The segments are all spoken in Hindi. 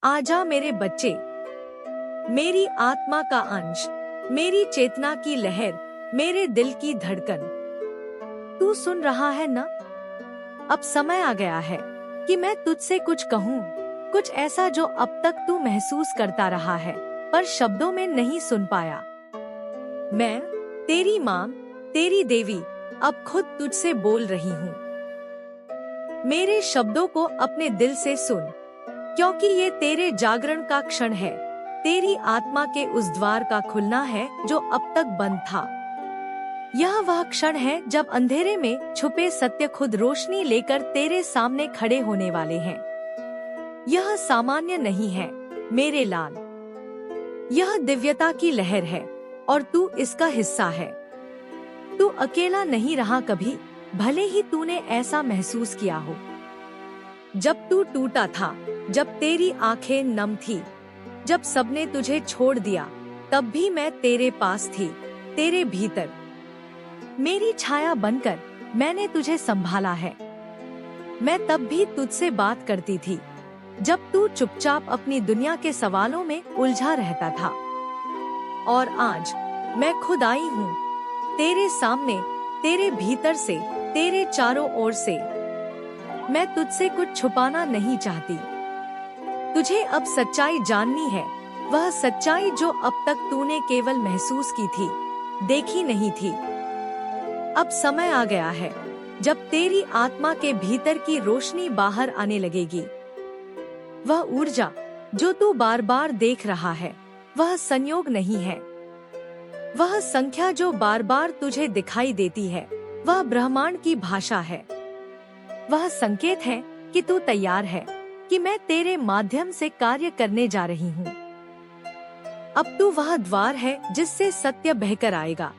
आजा मेरे बच्चे, मेरी आत्मा का अंश, मेरी चेतना की लहर, मेरे दिल की धड़कन। तू सुन रहा है ना? अब समय आ गया है कि मैं तुझसे कुछ कहूँ, कुछ ऐसा जो अब तक तू महसूस करता रहा है पर शब्दों में नहीं सुन पाया। मैं, तेरी माँ, तेरी देवी, अब खुद तुझसे बोल रही हूँ। मेरे शब्दों को अपने दिल से सुन, क्योंकि ये तेरे जागरण का क्षण है, तेरी आत्मा के उस द्वार का खुलना है जो अब तक बंद था। यह वह क्षण है जब अंधेरे में छुपे सत्य खुद रोशनी लेकर तेरे सामने खड़े होने वाले हैं। यह सामान्य नहीं है मेरे लाल, यह दिव्यता की लहर है और तू इसका हिस्सा है। तू अकेला नहीं रहा कभी, भले ही तूने ऐसा महसूस किया हो। जब तू टूटा था, जब तेरी आंखें नम थी, जब सबने तुझे छोड़ दिया, तब भी मैं तेरे पास थी, तेरे भीतर। मेरी छाया बनकर मैंने तुझे संभाला है। मैं तब भी तुझसे बात करती थी, जब तू चुपचाप अपनी दुनिया के सवालों में उलझा रहता था। और आज मैं खुद आई हूँ, तेरे सामने, तेरे भीतर से, तेरे चारों ओर से। मैं तुझसे कुछ छुपाना नहीं चाहती। तुझे अब सच्चाई जाननी है, वह सच्चाई जो अब तक तूने केवल महसूस की थी, देखी नहीं थी। अब समय आ गया है जब तेरी आत्मा के भीतर की रोशनी बाहर आने लगेगी। वह ऊर्जा जो तू बार बार देख रहा है, वह संयोग नहीं है। वह संख्या जो बार बार तुझे दिखाई देती है, वह ब्रह्मांड की भाषा है। वह संकेत है कि तू तैयार है, कि मैं तेरे माध्यम से कार्य करने जा रही हूँ। अब तू वह द्वार है जिससे सत्य बहकर आएगा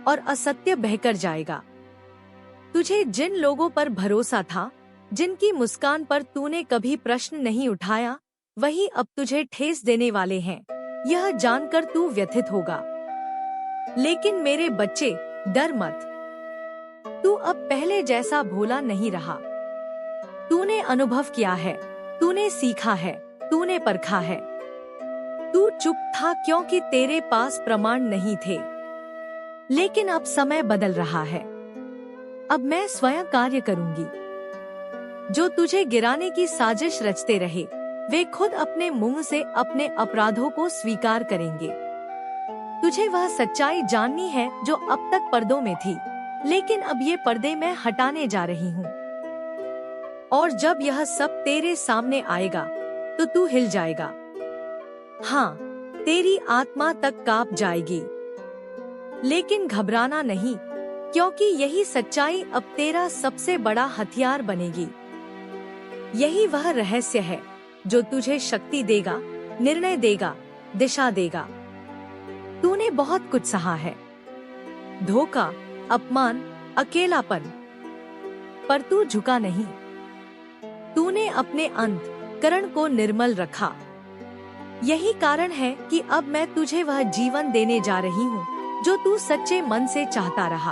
और असत्य बहकर जाएगा। तुझे जिन लोगों पर भरोसा था, जिनकी मुस्कान पर तूने कभी प्रश्न नहीं उठाया, वही अब तुझे ठेस देने वाले हैं। यह जानकर तू व्यथित होगा, लेकिन मेरे बच्चे, डर मत। तू अब पहले जैसा भोला नहीं रहा। तूने अनुभव किया है, तूने सीखा है, तूने परखा है। तू चुप था क्योंकि तेरे पास प्रमाण नहीं थे, लेकिन अब समय बदल रहा है। अब मैं स्वयं कार्य करूंगी। जो तुझे गिराने की साजिश रचते रहे, वे खुद अपने मुंह से अपने अपराधों को स्वीकार करेंगे। तुझे वह सच्चाई जाननी है जो अब तक पर्दों में थी, लेकिन अब ये पर्दे मैं हटाने जा रही हूँ। और जब यह सब तेरे सामने आएगा, तो तू हिल जाएगा। हाँ, तेरी आत्मा तक कांप जाएगी, लेकिन घबराना नहीं, क्योंकि यही सच्चाई अब तेरा सबसे बड़ा हथियार बनेगी। यही वह रहस्य है जो तुझे शक्ति देगा, निर्णय देगा, दिशा देगा। तूने बहुत कुछ सहा है, धोखा, अपमान, अकेलापन, पर तू झुका नहीं। तूने अपने अंतःकरण को निर्मल रखा। यही कारण है कि अब मैं तुझे वह जीवन देने जा रही हूँ जो तू सच्चे मन से चाहता रहा।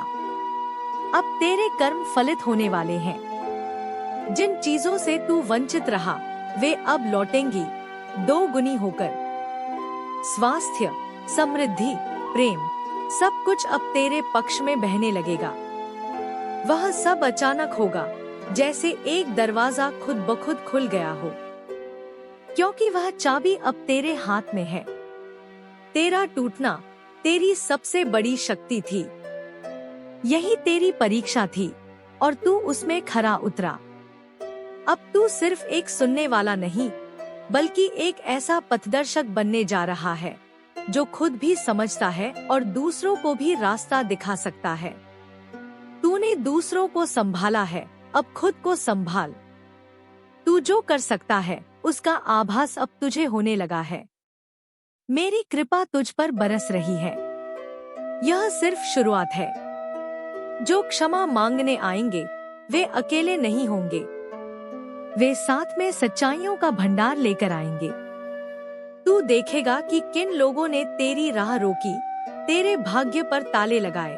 अब तेरे कर्म फलित होने वाले हैं। जिन चीजों से तू वंचित रहा, वे अब लौटेंगी, दोगुनी होकर। स्वास्थ्य, समृद्धि, प्रेम, सब कुछ अब तेरे पक्ष में बहने लगेगा। वह सब अचानक होगा, जैसे एक दरवाजा खुद ब खुद खुल गया हो, क्योंकि वह चाबी अब तेरे हाथ में है। तेरा टूटना तेरी सबसे बड़ी शक्ति थी। यही तेरी परीक्षा थी और तू उसमें खरा उतरा। अब तू सिर्फ एक सुनने वाला नहीं, बल्कि एक ऐसा पथदर्शक बनने जा रहा है जो खुद भी समझता है और दूसरों को भी रास्ता दिखा सकता है। तूने दूसरों को संभाला है, अब खुद को संभाल। तू जो कर सकता है, उसका आभास अब तुझे होने लगा है। मेरी कृपा तुझ पर बरस रही है। यह सिर्फ शुरुआत है। जो क्षमा मांगने आएंगे, वे अकेले नहीं होंगे। वे साथ में सच्चाइयों का भंडार लेकर आएंगे। तू देखेगा कि किन लोगों ने तेरी राह रोकी, तेरे भाग्य पर ताले लगाए।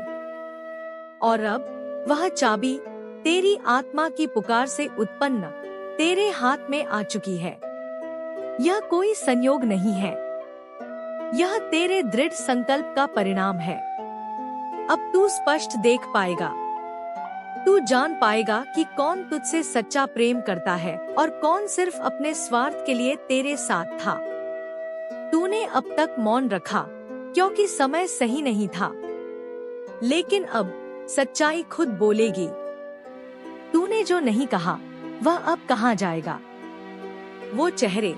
और अब वह चाबी तेरी आत्मा की पुकार से उत्पन्न तेरे हाथ में आ चुकी है। यह कोई संयोग नहीं है, यह तेरे दृढ़ संकल्प का परिणाम है। अब तू स्पष्ट देख पाएगा, तू जान पाएगा कि कौन तुझसे सच्चा प्रेम करता है और कौन सिर्फ अपने स्वार्थ के लिए तेरे साथ था। तूने अब तक मौन रखा क्योंकि समय सही नहीं था, लेकिन अब सच्चाई खुद बोलेगी। तूने जो नहीं कहा वह अब कहाँ जाएगा। वो चेहरे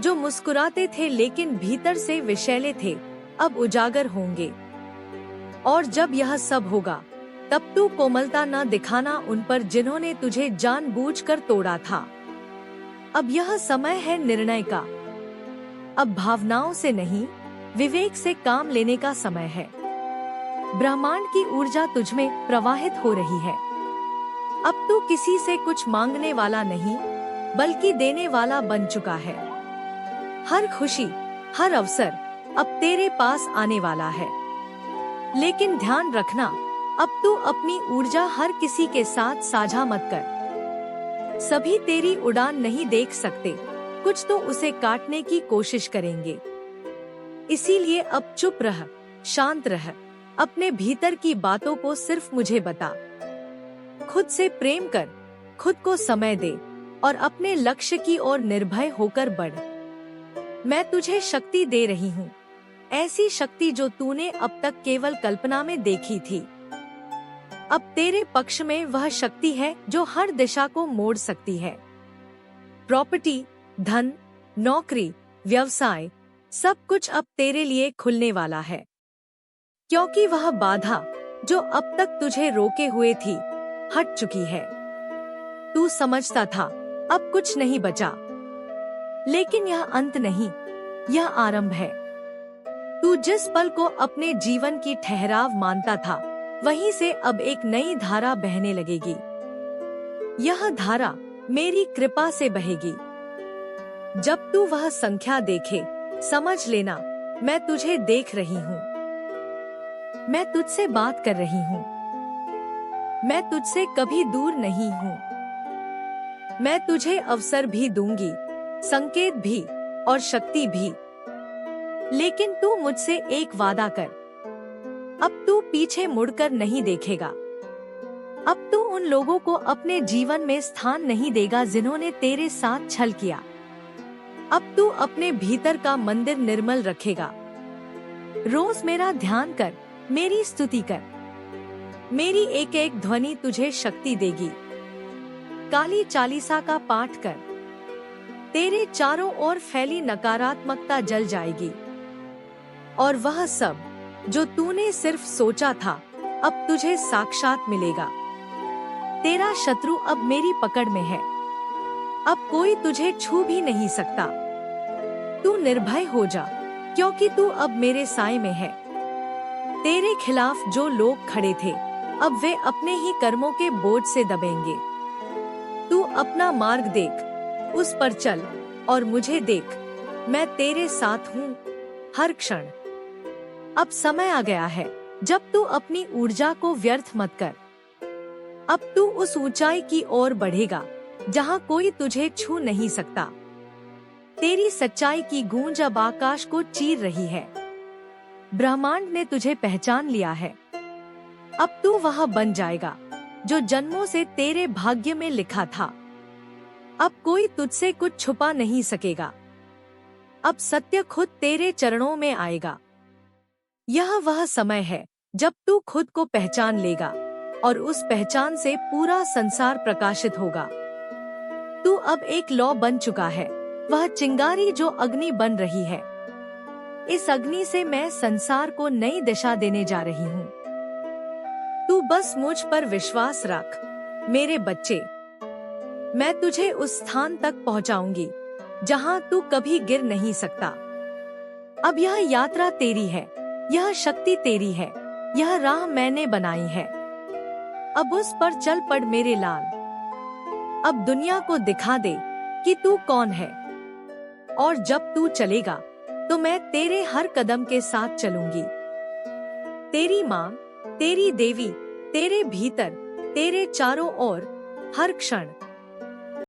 जो मुस्कुराते थे लेकिन भीतर से विषैले थे, अब उजागर होंगे। और जब यह सब होगा तब तू कोमलता न दिखाना उन पर जिन्होंने तुझे जानबूझकर तोड़ा था। अब यह समय है निर्णय का। अब भावनाओं से नहीं, विवेक से काम लेने का समय है। ब्रह्मांड की ऊर्जा तुझमें प्रवाहित हो रही है। अब तू किसी से कुछ मांगने वाला नहीं, बल्कि देने वाला बन चुका है। हर खुशी, हर अवसर अब तेरे पास आने वाला है। लेकिन ध्यान रखना, अब तू अपनी ऊर्जा हर किसी के साथ साझा मत कर। सभी तेरी उड़ान नहीं देख सकते, कुछ तो उसे काटने की कोशिश करेंगे। इसीलिए अब चुप रह, शांत रह, अपने भीतर की बातों को सिर्फ मुझे बता। खुद से प्रेम कर, खुद को समय दे और अपने लक्ष्य की ओर निर्भय होकर बढ़। मैं तुझे शक्ति दे रही हूँ, ऐसी शक्ति जो तूने अब तक केवल कल्पना में देखी थी। अब तेरे पक्ष में वह शक्ति है जो हर दिशा को मोड़ सकती है। प्रॉपर्टी, धन, नौकरी, व्यवसाय, सब कुछ अब तेरे लिए खुलने वाला है। क्योंकि वह बाधा जो अब तक तुझे रोके हुए थी, हट चुकी है। तू समझता था अब कुछ नहीं बचा, लेकिन यह अंत नहीं, यह आरंभ है। तू जिस पल को अपने जीवन की ठहराव मानता था, वहीं से अब एक नई धारा बहने लगेगी। यह धारा मेरी कृपा से बहेगी। जब तू वह संख्या देखे, समझ लेना मैं तुझे देख रही हूँ। मैं तुझसे बात कर रही हूँ। मैं तुझसे कभी दूर नहीं हूँ। मैं तुझे अवसर भी दूंगी, संकेत भी और शक्ति भी। लेकिन तू मुझसे एक वादा कर, अब तू पीछे मुड़कर नहीं देखेगा। अब तू उन लोगों को अपने जीवन में स्थान नहीं देगा जिन्होंने तेरे साथ छल किया। अब तू अपने भीतर का मंदिर निर्मल रखेगा। रोज मेरा ध्यान कर, मेरी स्तुति कर। मेरी एक एक ध्वनि तुझे शक्ति देगी। काली चालीसा का पाठ कर, तेरे चारों ओर फैली नकारात्मकता जल जाएगी। और वह सब जो तूने सिर्फ सोचा था, अब तुझे साक्षात मिलेगा। तेरा शत्रु अब मेरी पकड़ में है। अब कोई तुझे छू भी नहीं सकता। तू निर्भय हो जा, क्योंकि तू अब मेरे साए में है। तेरे खिलाफ जो लोग खड़े थे, अब वे अपने ही कर्मों के बोझ से दबेंगे। तू अपना मार्ग देख, उस पर चल और मुझे देख। मैं तेरे साथ हूँ हर क्षण। अब समय आ गया है जब तू अपनी ऊर्जा को व्यर्थ मत कर। अब तू उस ऊंचाई की ओर बढ़ेगा जहाँ कोई तुझे छू नहीं सकता। तेरी सच्चाई की गूंज अब आकाश को चीर रही है। ब्रह्मांड ने तुझे पहचान लिया है। अब तू वह बन जाएगा जो जन्मों से तेरे भाग्य में लिखा था। अब कोई तुझसे कुछ छुपा नहीं सकेगा। अब सत्य खुद तेरे चरणों में आएगा। यह वह समय है जब तू खुद को पहचान लेगा और उस पहचान से पूरा संसार प्रकाशित होगा। तू अब एक लौ बन चुका है, वह चिंगारी जो अग्नि बन रही है। इस अग्नि से मैं संसार को नई दिशा देने जा रही हूँ। तू बस मुझ पर विश्वास रख, मेरे बच्चे। मैं तुझे उस स्थान तक पहुँचाऊंगी जहाँ तू कभी गिर नहीं सकता। अब यह यात्रा तेरी है, यह शक्ति तेरी है, यह राह मैंने बनाई है। अब उस पर चल पड़ मेरे लाल। अब दुनिया को दिखा दे कि तू कौन है। और जब तू चलेगा तो मैं तेरे हर कदम के साथ चलूंगी। तेरी माँ, तेरी देवी, तेरे भीतर, तेरे चारों ओर, हर क्षण।